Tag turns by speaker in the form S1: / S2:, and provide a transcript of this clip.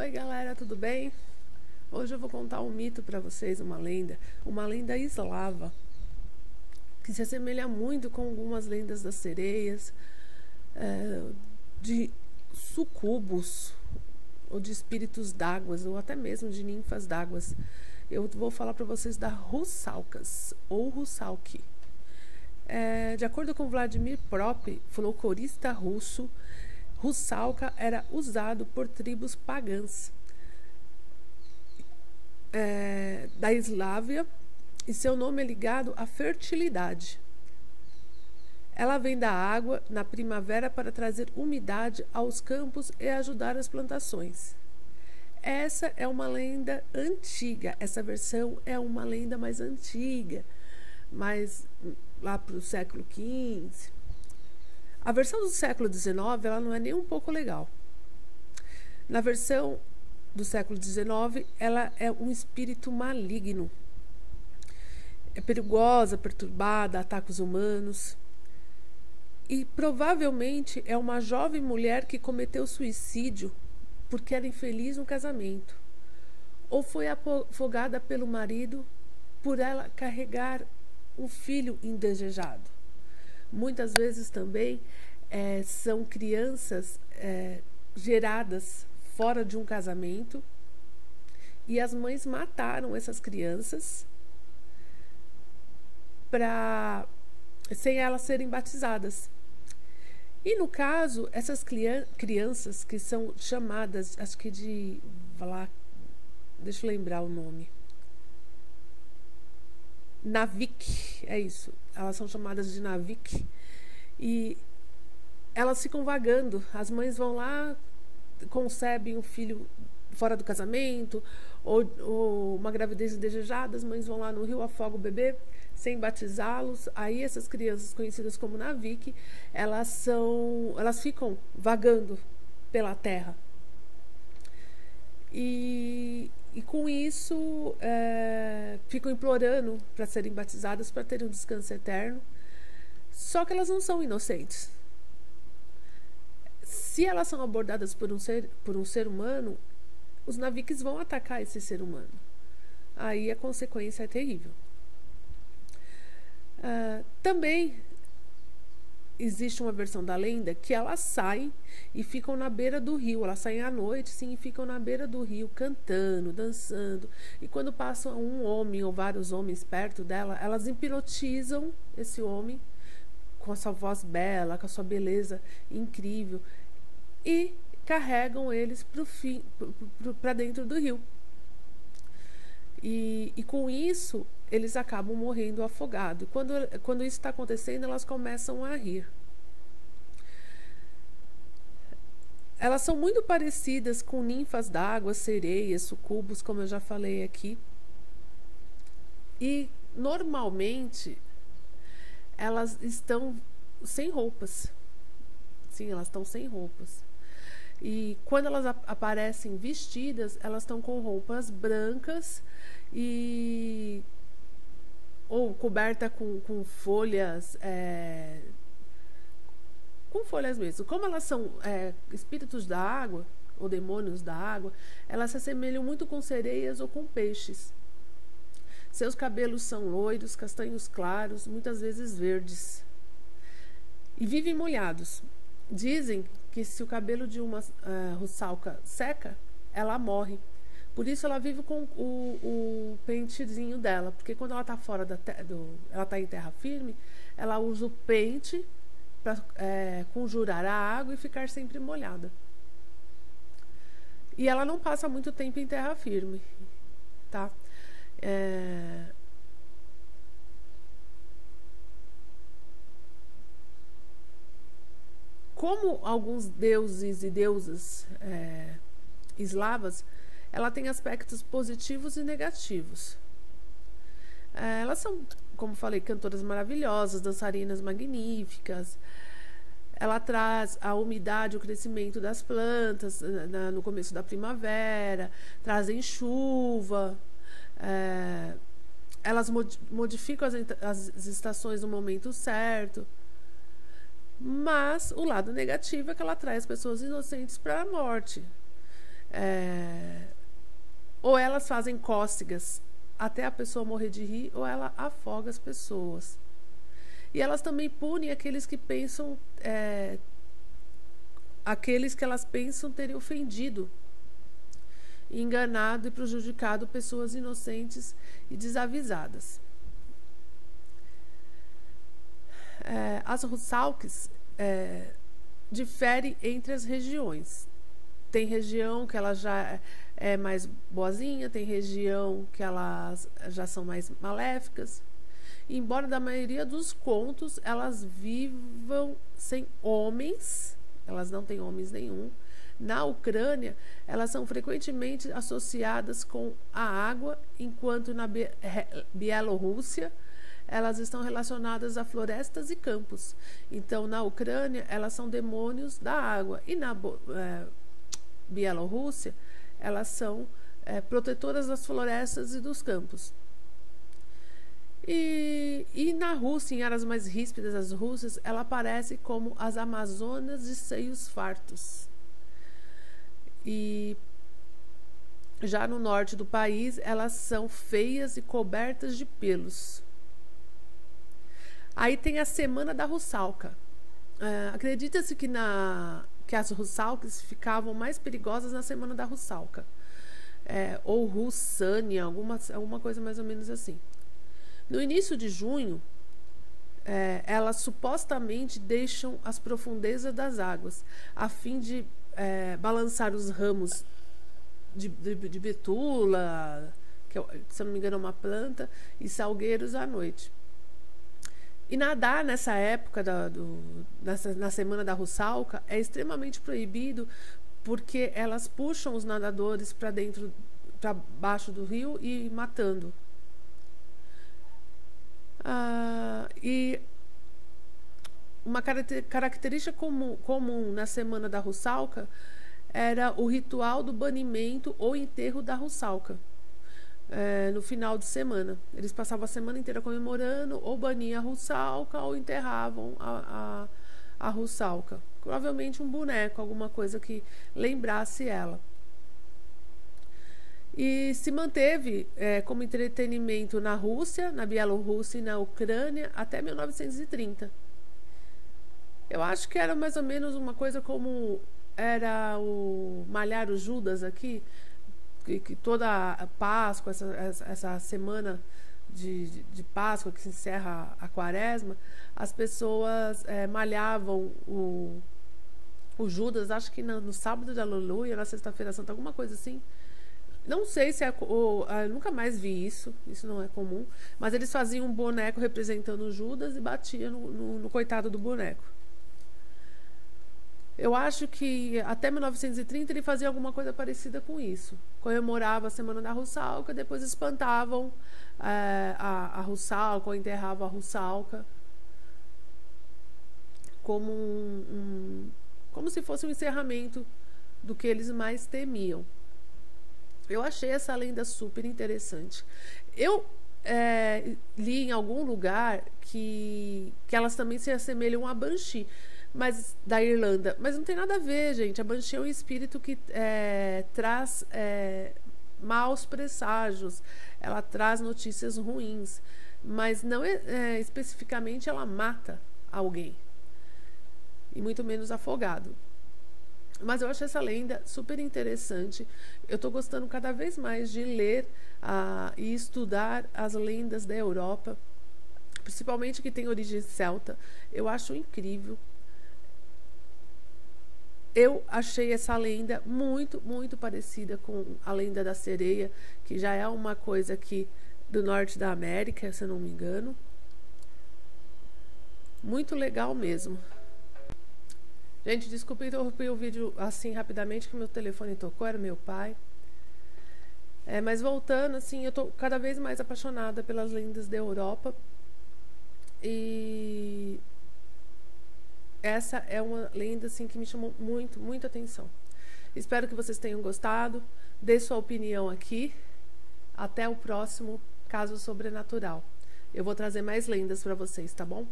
S1: Oi galera, tudo bem? Hoje eu vou contar um mito para vocês, uma lenda eslava, que se assemelha muito com algumas lendas das sereias, de sucubos, ou de espíritos d'águas, ou até mesmo de ninfas d'águas. Eu vou falar para vocês da Russalkas, ou Russalki. De acordo com Vladimir Prop, folclorista russo, Russalka era usado por tribos pagãs da Eslávia, e seu nome é ligado à fertilidade. Ela vem da água na primavera para trazer umidade aos campos e ajudar as plantações. Essa é uma lenda antiga, essa versão é uma lenda mais antiga, mas lá para o século XV. A versão do século XIX ela não é nem um pouco legal. Na versão do século XIX, ela é um espírito maligno. É perigosa, perturbada, ataca os humanos. E provavelmente é uma jovem mulher que cometeu suicídio porque era infeliz no casamento. Ou foi afogada pelo marido por ela carregar um filho indesejado. Muitas vezes também são crianças geradas fora de um casamento e as mães mataram essas crianças sem elas serem batizadas. E no caso, essas crianças que são chamadas, acho que deixa eu lembrar o nome, Navik, é isso, elas são chamadas de Navik, e elas ficam vagando, as mães vão lá, concebem um filho fora do casamento, ou uma gravidez indesejada, as mães vão lá no rio, afogam o bebê, sem batizá-los. Aí essas crianças conhecidas como Navik, elas ficam vagando pela terra. E com isso ficam implorando para serem batizadas, para terem um descanso eterno. Só que elas não são inocentes. Se elas são abordadas por um ser humano, os Naviks vão atacar esse ser humano. Aí a consequência é terrível. Também existe uma versão da lenda que elas saem e ficam na beira do rio. Elas saem à noite, sim, e ficam na beira do rio cantando, dançando. E quando passa um homem ou vários homens perto dela, elas hipnotizam esse homem com a sua voz bela, com a sua beleza incrível, e carregam eles para dentro do rio. E com isso eles acabam morrendo afogados. Quando isso está acontecendo, elas começam a rir. Elas são muito parecidas com ninfas d'água, sereias, sucubos, como eu já falei aqui. E normalmente elas estão sem roupas. Sim, elas estão sem roupas. E quando elas aparecem vestidas, elas estão com roupas brancas ou coberta com folhas, com folhas mesmo. Como elas são espíritos da água, ou demônios da água, elas se assemelham muito com sereias ou com peixes. Seus cabelos são loiros, castanhos claros, muitas vezes verdes. E vivem molhados. Dizem que se o cabelo de uma russalka seca, ela morre. Por isso ela vive com o pentezinho dela, porque quando ela está fora ela está em terra firme, ela usa o pente para conjurar a água e ficar sempre molhada. E ela não passa muito tempo em terra firme, tá? Como alguns deuses e deusas eslavas, ela tem aspectos positivos e negativos. Elas são, como falei, cantoras maravilhosas, dançarinas magníficas. Ela traz a umidade, o crescimento das plantas no começo da primavera, trazem chuva. Elas modificam as estações no momento certo. Mas o lado negativo é que ela traz pessoas inocentes para a morte. Ou elas fazem cócegas até a pessoa morrer de rir, ou ela afoga as pessoas. E elas também punem aqueles que pensam, aqueles que elas pensam terem ofendido, enganado e prejudicado pessoas inocentes e desavisadas. As Rусалкes diferem entre as regiões. Tem região que ela já é mais boazinha, tem região que elas já são mais maléficas. Embora da maioria dos contos elas vivam sem homens, elas não têm homens nenhum. Na Ucrânia, elas são frequentemente associadas com a água, enquanto na Bielorrússia elas estão relacionadas a florestas e campos. Então, na Ucrânia, elas são demônios da água. E na Bielorrússia, elas são protetoras das florestas e dos campos. E na Rússia, em áreas mais ríspidas das Rússias, ela aparece como as Amazonas de seios fartos. E já no norte do país, elas são feias e cobertas de pelos. Aí tem a Semana da Rусалка. Acredita-se que as Rусалкes ficavam mais perigosas na Semana da Rусалка. Ou Russânia, alguma coisa mais ou menos assim. No início de junho, elas supostamente deixam as profundezas das águas, a fim de balançar os ramos de betula, que se eu não me engano é uma planta, e salgueiros à noite. E nadar nessa época, na Semana da Rусалка, é extremamente proibido, porque elas puxam os nadadores para baixo do rio e matando. E uma característica comum na Semana da Rусалка era o ritual do banimento ou enterro da Rусалка. No final de semana. Eles passavam a semana inteira comemorando, ou baniam a Rусалка, ou enterravam a Rусалка. Provavelmente um boneco, alguma coisa que lembrasse ela. E se manteve como entretenimento na Rússia, na Bielorrússia e na Ucrânia até 1930. Eu acho que era mais ou menos uma coisa como era o Malhar o Judas aqui, que toda a Páscoa, essa semana de Páscoa que se encerra a Quaresma, as pessoas malhavam o Judas, acho que no sábado de Aleluia, na sexta-feira santa, alguma coisa assim. Não sei se nunca mais vi isso não é comum, mas eles faziam um boneco representando o Judas e batiam no coitado do boneco. Eu acho que até 1930 ele fazia alguma coisa parecida com isso. Comemorava a Semana da Rусалка, depois espantavam a Rусалка, ou enterravam a Rусалка, como se fosse um encerramento do que eles mais temiam. Eu achei essa lenda super interessante. Eu li em algum lugar que elas também se assemelham a Banshee, mas da Irlanda. Mas não tem nada a ver, gente. A Banshee é um espírito que traz maus presságios. Ela traz notícias ruins. Mas não especificamente ela mata alguém. E muito menos afogado. Mas eu achei essa lenda super interessante. Eu estou gostando cada vez mais de ler e estudar as lendas da Europa, principalmente que tem origem celta. Eu acho incrível. Eu achei essa lenda muito, muito parecida com a lenda da sereia, que já é uma coisa aqui do norte da América, se eu não me engano. Muito legal mesmo. Gente, desculpa interromper o vídeo assim rapidamente, que meu telefone tocou, era meu pai. Mas voltando, assim, eu tô cada vez mais apaixonada pelas lendas da Europa. E essa é uma lenda, assim, que me chamou muito, muito atenção. Espero que vocês tenham gostado. Dê sua opinião aqui. Até o próximo Caso Sobrenatural. Eu vou trazer mais lendas para vocês, tá bom?